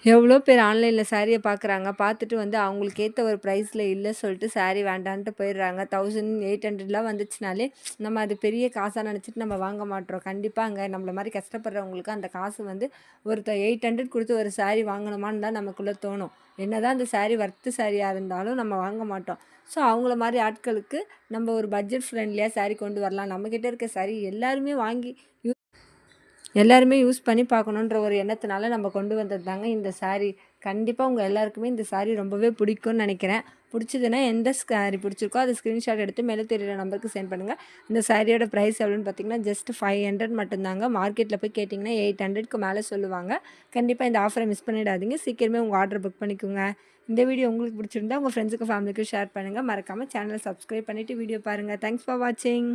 எவ்வளோ பேர் ஆன்லைன்ல சாரிய பார்க்குறாங்க. பார்த்துட்டு வந்து அவங்களுக்கு ஏத்த ஒரு ப்ரைஸ்ல இல்ல சொல்லிட்டு சாரி வேண்டான்ட்டு போயிடுறாங்க. 1800லாம் வந்துச்சுனாலே நம்ம அது பெரிய காசா நெனச்சுட்டு நம்ம வாங்க மாட்றோம். கண்டிப்பாங்க நம்மள மாரி கஷ்டப்படுறவங்களுக்கு அந்த காசு வந்து ஒருத்தர் 800 குடுத்து ஒரு சாரி வாங்கணுமான்னு தான் நமக்குள்ள தோணும். என்னதான் அந்த சாரி வொர்த்து சாரியா இருந்தாலும் நம்ம வாங்க மாட்டோம். ஸோ அவங்கள மாரி ஆட்களுக்கு நம்ம ஒரு பட்ஜெட் ஃப்ரெண்ட்லியா சாரி கொண்டு வரலாம். நம்மகிட்ட இருக்க சாரி எல்லாருமே வாங்கி எல்லாருமே யூஸ் பண்ணி பார்க்கணுன்ற ஒரு எண்ணத்தினால நம்ம கொண்டு வந்தது தாங்க இந்த சாரி. கண்டிப்பா உங்க எல்லாருக்குமே இந்த சாரி ரொம்பவே பிடிக்கும்னு நெனைக்கிறேன். பிடிச்சதுன்னா எந்த சாரி பிடிச்சிருக்கோ அத ஸ்க்ரீன்ஷாட் எடுத்து மேல தெரியிற நம்பருக்கு சென்ட் பண்ணுங்க. இந்த சாரியோட பிரைஸ் எவ்வளோன்னு பார்த்தீங்கன்னா, ஜஸ்ட் 500 மட்டும்தாங்க. மார்க்கெட்ல போய் கேட்டிங்கன்னா 800க்கு மேல சொல்லுவாங்க. கண்டிப்பா இந்த ஆஃபர மிஸ் பண்ணிடாதீங்க. சீக்கிரமே உங்க ஆர்டர் புக் பண்ணிக்கோங்க. இந்த வீடியோ உங்களுக்கு பிடிச்சிருந்தா உங்க ஃப்ரெண்ட்ஸுக்கும், ஃபேமிலிக்கும் ஷேர் பண்ணுங்க. மறக்காம சேனல சப்ஸ்கிரைப் பண்ணிட்டு வீடியோ பாருங்க. தேங்க்ஸ் ஃபார் வாட்சிங்.